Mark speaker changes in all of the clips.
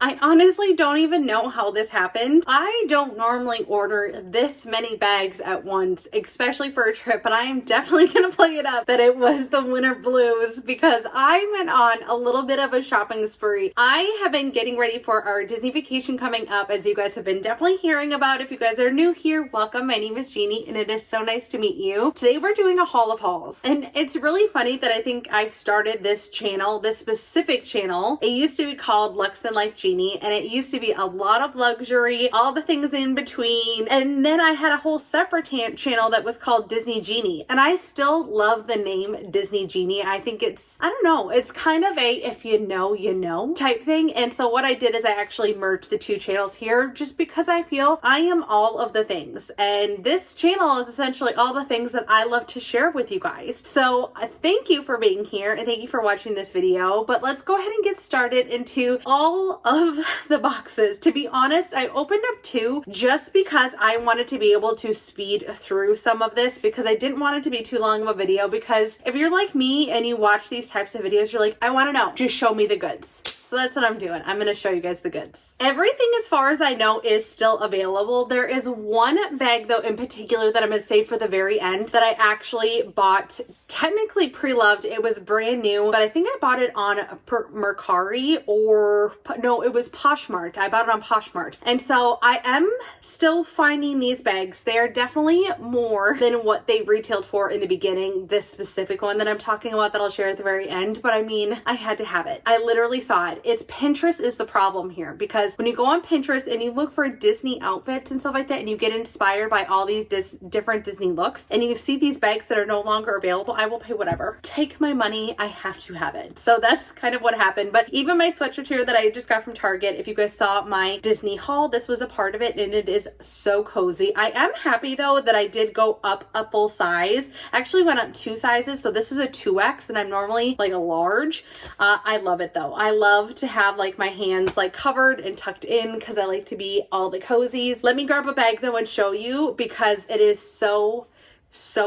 Speaker 1: I honestly don't even know how this happened. I don't normally order this many bags at once, especially for a trip, but I am definitely gonna play it up that it was the winter blues because I went on a little bit of a shopping spree. I have been getting ready for our Disney vacation coming up, as you guys have been definitely hearing about. If you guys are new here, welcome. My name is Jeannie and it is so nice to meet you. Today we're doing a haul of hauls, and it's really funny that I think I started this channel, this specific channel. It used to be called Lux and Life Jeannie, and it used to be a lot of luxury, all the things in between. And then I had a whole separate channel that was called Disney Jeannie, and I still love the name Disney Jeannie. I think it's, I don't know, it's kind of a if you know, you know type thing. And so what I did is I actually merged the two channels here just because I feel I am all of the things. And this channel is essentially all the things that I love to share with you guys. So thank you for being here and thank you for watching this video. But let's go ahead and get started into all of the boxes. To be honest, I opened up two just because I wanted to be able to speed through some of this because I didn't want it to be too long of a video, because if you're like me and you watch these types of videos, you're like, I want to know, just show me the goods. So that's what I'm doing. I'm going to show you guys the goods. Everything, as far as I know, is still available. There is one bag though in particular that I'm going to save for the very end that I actually bought, technically pre-loved. It was brand new, but I think I bought it on Mercari, or no, it was Poshmark. I bought it on Poshmark. And so I am still finding these bags. They are definitely more than what they retailed for in the beginning. This specific one that I'm talking about that I'll share at the very end, but I mean, I had to have it. I literally saw it. It's Pinterest is the problem here, because when you go on Pinterest and you look for Disney outfits and stuff like that, and you get inspired by all these different Disney looks, and you see these bags that are no longer available, I will pay whatever. Take my money. I have to have it. So that's kind of what happened. But even my sweatshirt here that I just got from Target, if you guys saw my Disney haul, this was a part of it, and it is so cozy. I am happy though that I did go up a full size. I actually went up 2 sizes. So this is a 2X and I'm normally like a large. I love it though. I love to have like my hands like covered and tucked in because I like to be all the cozies. Let me grab a bag though and show you, because it is so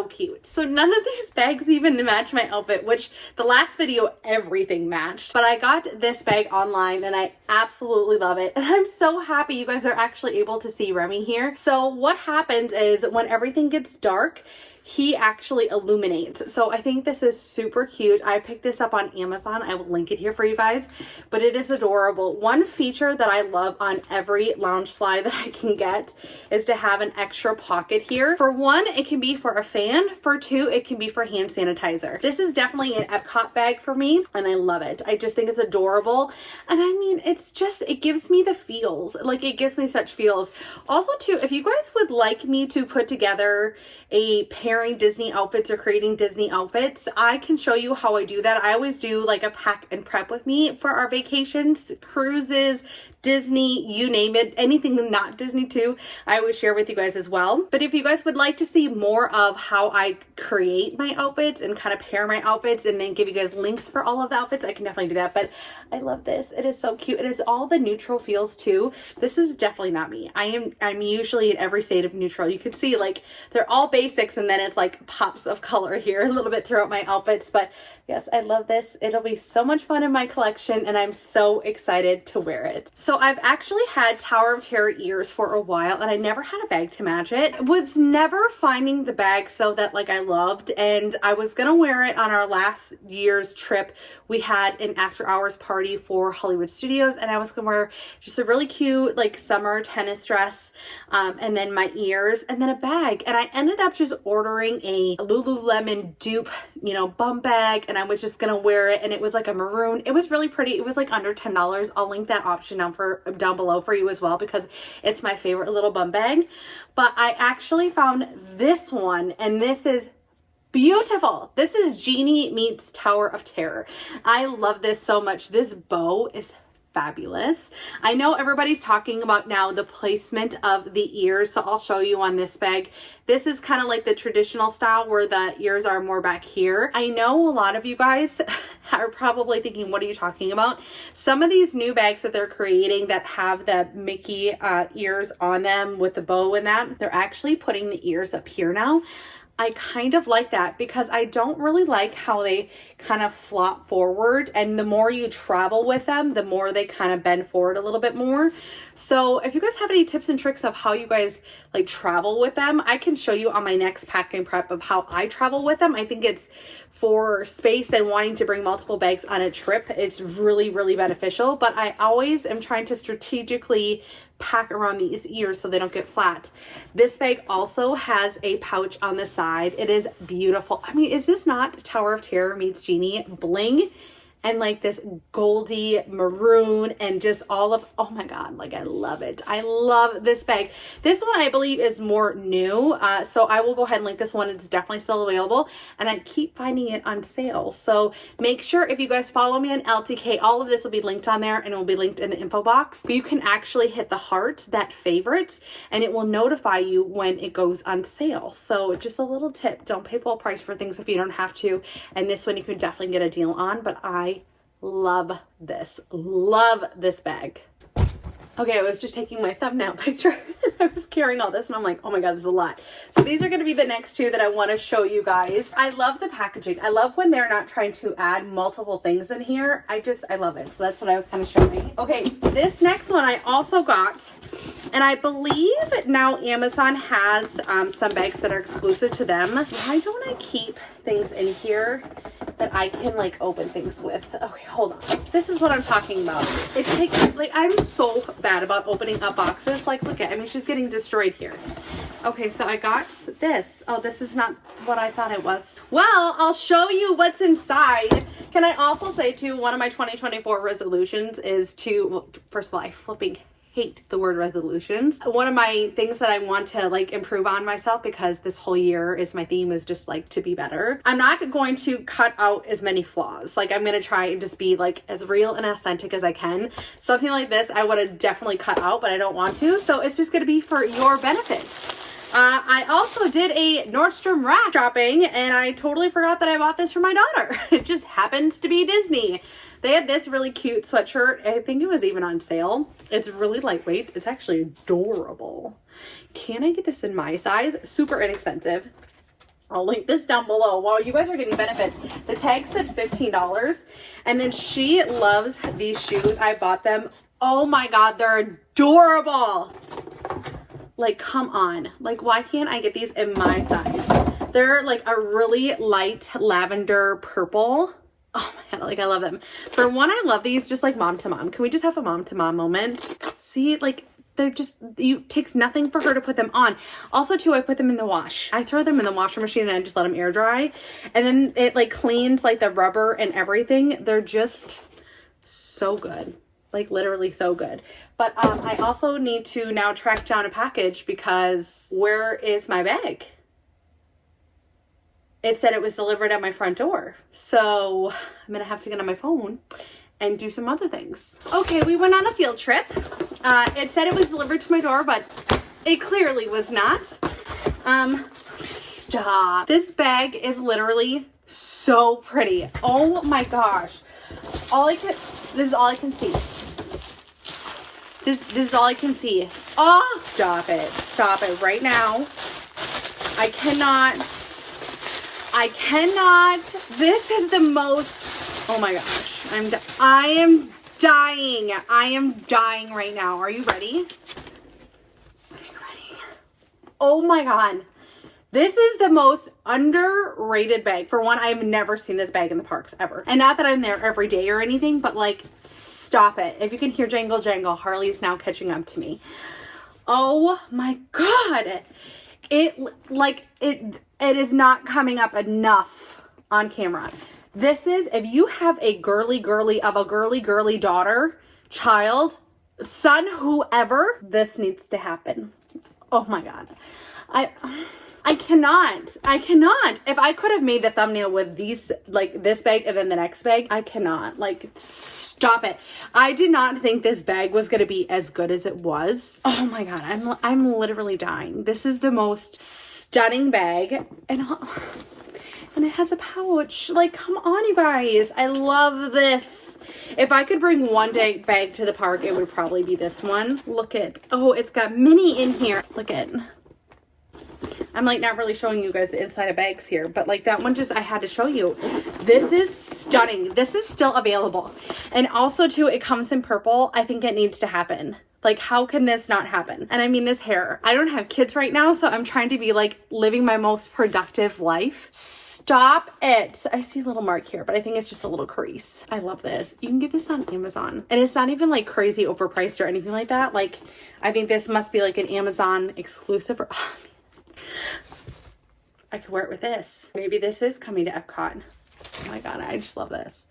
Speaker 1: cute. So none of these bags even match my outfit, which the last video everything matched, but I got this bag online and I absolutely love it, and I'm so happy you guys are actually able to see Remy here. So what happens is when everything gets dark, he actually illuminates. So I think this is super cute. I picked this up on Amazon. I will link it here for you guys, but it is adorable. One feature that I love on every Loungefly that I can get is to have an extra pocket here. For one, it can be for a fan. For two, it can be for hand sanitizer. This is definitely an Epcot bag for me, and I love it. I just think it's adorable. And I mean, it's just, it gives me the feels. Like, it gives me such feels. Also too, if you guys would like me to put together a pairing Disney outfits or creating Disney outfits, I can show you how I do that. I always do like a pack and prep with me for our vacations, cruises, Disney, you name it, anything not Disney too, I always share with you guys as well. But if you guys would like to see more of how I create my outfits and kind of pair my outfits and then give you guys links for all of the outfits, I can definitely do that. But I love this. It is so cute. It is all the neutral feels too. This is definitely not me. I'm usually in every shade of neutral. You can see like they're all basics and then it's like pops of color here a little bit throughout my outfits. But yes, I love this. It'll be so much fun in my collection and I'm so excited to wear it. So I've actually had Tower of Terror ears for a while and I never had a bag to match it. Was never finding the bag so that like I loved, and I was gonna wear it on our last year's trip. We had an after hours party for Hollywood Studios and I was gonna wear just a really cute like summer tennis dress, and then my ears and then a bag. And I ended up just ordering a Lululemon dupe, you know, bum bag, and I was just gonna wear it, and it was like a maroon. It was really pretty. It was like under $10. I'll link that option down below for you as well, because it's my favorite little bum bag. But I actually found this one, and this is beautiful. This is Jeannie meets Tower of Terror. I love this so much. This bow is fabulous. I know everybody's talking about now the placement of the ears, so I'll show you on this bag. This is kind of like the traditional style where the ears are more back here. I know a lot of you guys are probably thinking, what are you talking about? Some of these new bags that they're creating that have the Mickey ears on them with the bow and that, they're actually putting the ears up here now. I kind of like that because I don't really like how they kind of flop forward, and the more you travel with them, the more they kind of bend forward a little bit more. So if you guys have any tips and tricks of how you guys like travel with them, I can show you on my next packing prep of how I travel with them. I think it's for space and wanting to bring multiple bags on a trip. It's really, really beneficial, but I always am trying to strategically pack around these ears so they don't get flat. This bag also has a pouch on the side. It is beautiful. I mean, is this not Tower of Terror meets Jeannie bling? And like this goldy maroon and just all of, oh my God, like I love it. I love this bag. This one I believe is more new. So I will go ahead and link this one. It's definitely still available and I keep finding it on sale. So make sure if you guys follow me on LTK, all of this will be linked on there and it will be linked in the info box. But you can actually hit the heart, that favorite, and it will notify you when it goes on sale. So just a little tip, don't pay full price for things if you don't have to. And this one you can definitely get a deal on, but I love this bag. Okay, I was just taking my thumbnail picture. I was carrying all this and I'm like, oh my God, this is a lot. So these are going to be the next two that I want to show you guys. I love the packaging. I love when they're not trying to add multiple things in here. I love it. So that's what I was kind of showing. Okay, this next one I also got, and I believe now Amazon has some bags that are exclusive to them. Why don't I keep things in here that I can like open things with? Okay, hold on. This is what I'm talking about. It takes, like, I'm so bad about opening up boxes. Like, look at, I mean, she's getting destroyed here. Okay, so I got this. Oh, this is not what I thought it was. Well, I'll show you what's inside. Can I also say too, one of my 2024 resolutions is to, well, first of all, I flipping hate the word resolutions. One of my things that I want to like improve on myself, because this whole year is my theme is just like to be better. I'm not going to cut out as many flaws. Like I'm going to try and just be like as real and authentic as I can. Something like this I would have definitely cut out, but I don't want to. So it's just going to be for your benefits. I also did a Nordstrom Rack shopping and I totally forgot that I bought this for my daughter. It just happens to be Disney. They had this really cute sweatshirt. I think it was even on sale. It's really lightweight. It's actually adorable. Can I get this in my size? Super inexpensive. I'll link this down below. While you guys are getting benefits, the tag said $15. And then she loves these shoes. I bought them. Oh my God, they're adorable. Like, come on. Like, why can't I get these in my size? They're like a really light lavender purple. Oh my God, like I love them. For one, I love these just like mom to mom. Can we just have a mom to mom moment? See, like they're just, it takes nothing for her to put them on. Also too, I put them in the wash. I throw them in the washer machine and I just let them air dry. And then it like cleans like the rubber and everything. They're just so good. Like literally so good. But I also need to now track down a package because where is my bag? It said it was delivered at my front door. So I'm going to have to get on my phone and do some other things. Okay, we went on a field trip. It said it was delivered to my door, but it clearly was not. Stop. This bag is literally so pretty. Oh my gosh. This is all I can see. This is all I can see. Oh, stop it. Stop it right now. I cannot. This is the most, oh my gosh. I am dying. I am dying right now. Are you ready? Are you ready? Oh my God. This is the most underrated bag. For one, I've never seen this bag in the parks ever. And not that I'm there every day or anything, but like, stop it. If you can hear jangle jangle, Harley's now catching up to me. Oh my God. It is not coming up enough on camera. This is, if you have a girly daughter, child, son, whoever, this needs to happen. Oh my God. I cannot. If I could have made the thumbnail with these, like this bag and then the next bag, I cannot. Like, stop it. I did not think this bag was going to be as good as it was. Oh my God. I'm literally dying. This is the most stunning bag. And it has a pouch. Like, come on, you guys. I love this. If I could bring one bag to the park, it would probably be this one. Look at, oh, it's got Minnie in here. Look at, I'm like not really showing you guys the inside of bags here, but like that one just, I had to show you. This is stunning. This is still available. And also too, it comes in purple. I think it needs to happen. Like, how can this not happen? And I mean, this hair, I don't have kids right now, so I'm trying to be like living my most productive life. Stop it. I see a little mark here, but I think it's just a little crease. I love this. You can get this on Amazon. And it's not even like crazy overpriced or anything like that. Like, I think this must be like an Amazon exclusive. Or, oh, I could wear it with this. Maybe this is coming to Epcot. Oh my God, I just love this.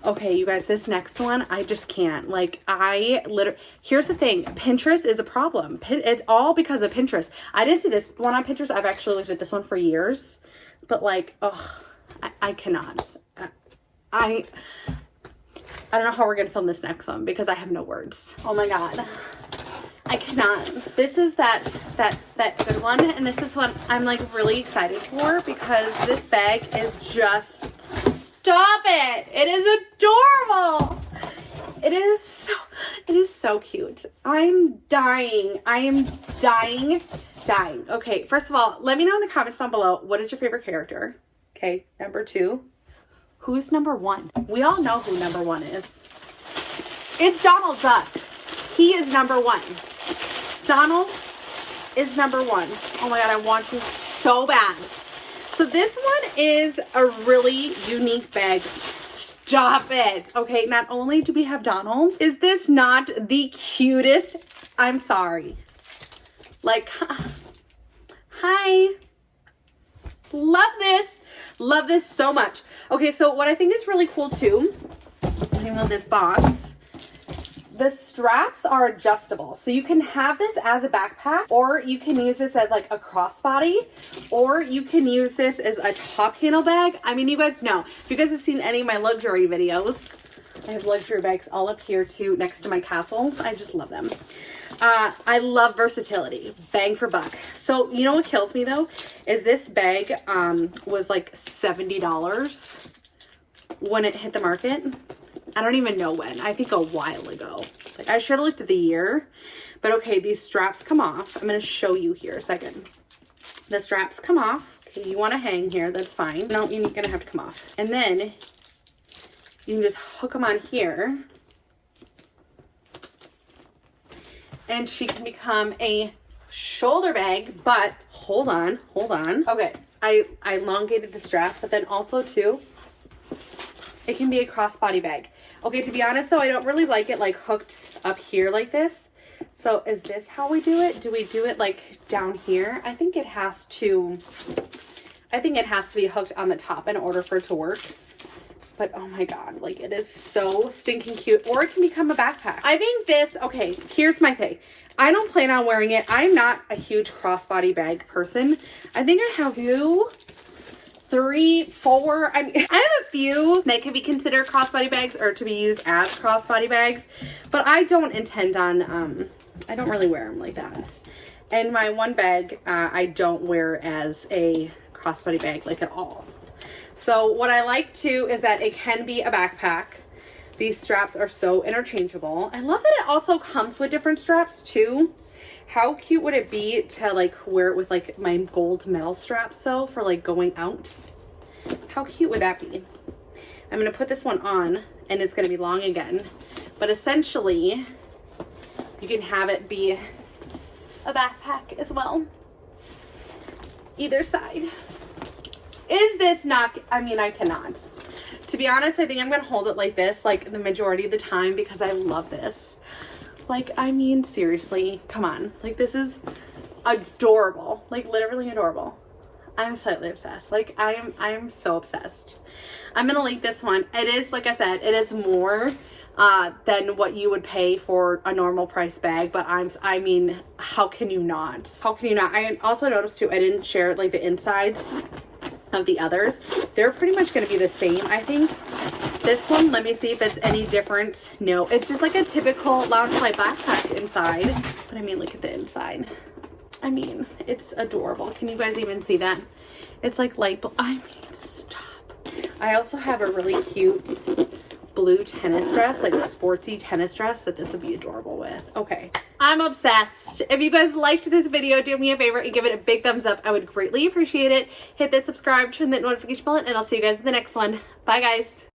Speaker 1: Okay, you guys, this next one, I just can't. Like, I literally, here's the thing. Pinterest is a problem. It's all because of Pinterest. I didn't see this one on Pinterest. I've actually looked at this one for years. But like, oh, I cannot. I don't know how we're going to film this next one because I have no words. Oh my God. I cannot. This is that good one. And this is what I'm like really excited for because this bag is just, stop it. It is adorable. It is so cute. I'm dying. I am dying. Okay, first of all, let me know in the comments down below, what is your favorite character? Okay, number 2. Who's number 1? We all know who number 1 is. It's Donald Duck. He is number 1. Donald is number 1. Oh my God, I want you so bad. So this one is a really unique bag. Stop it. Okay, not only do we have Donald, is this not the cutest? I'm sorry. Like, hi. Love this so much. Okay, so what I think is really cool too, even though this box, the straps are adjustable. So you can have this as a backpack, or you can use this as like a crossbody, or you can use this as a top handle bag. I mean, you guys know, if you guys have seen any of my luxury videos, I have luxury bags all up here too, next to my castles. I just love them. I love versatility. Bang for buck. So, you know what kills me though? Is this bag was like $70 when it hit the market. I don't even know when. I think a while ago. Like, I should have looked at the year. But okay, these straps come off. I'm going to show you here a second. The straps come off. Okay, you want to hang here. That's fine. No, you're going to have to come off. And then you can just hook them on here. And she can become a shoulder bag, but hold on. Okay, I elongated the strap, but then also too, it can be a crossbody bag. Okay, to be honest though, I don't really like it like hooked up here like this. So is this how we do it? Do we do it like down here? I think it has to be hooked on the top in order for it to work. But oh my God, like it is so stinking cute. Or it can become a backpack. I think this, okay, here's my thing. I don't plan on wearing it. I'm not a huge crossbody bag person. I think I have 3, 4. I have a few that can be considered crossbody bags or to be used as crossbody bags. But I don't intend on, I don't really wear them like that. And my one bag, I don't wear as a crossbody bag like at all. So what I like too is that it can be a backpack. These straps are so interchangeable. I love that it also comes with different straps too. How cute would it be to like wear it with like my gold metal straps though for like going out? How cute would that be? I'm going to put this one on and it's going to be long again. But essentially you can have it be a backpack as well. Either side. Is this not, I mean, I cannot. To be honest, I think I'm going to hold it like this, like the majority of the time because I love this. Like, I mean, seriously, come on. Like, this is adorable. Like, literally adorable. I'm slightly obsessed. Like, I'm so obsessed. I'm going to link this one. It is, like I said, it is more than what you would pay for a normal price bag. But I mean, how can you not? How can you not? I also noticed too, I didn't share like the insides of the others. They're pretty much going to be the same, I think. This one, let me see if it's any different. No, it's just like a typical Loungefly backpack inside. But I mean, look at the inside. I mean, it's adorable. Can you guys even see that? It's like light blue. I mean, stop. I also have a really cute blue tennis dress, like sportsy tennis dress that this would be adorable with. Okay, I'm obsessed. If you guys liked this video, do me a favor and give it a big thumbs up. I would greatly appreciate it. Hit that subscribe, turn that notification bell, and I'll see you guys in the next one. Bye guys.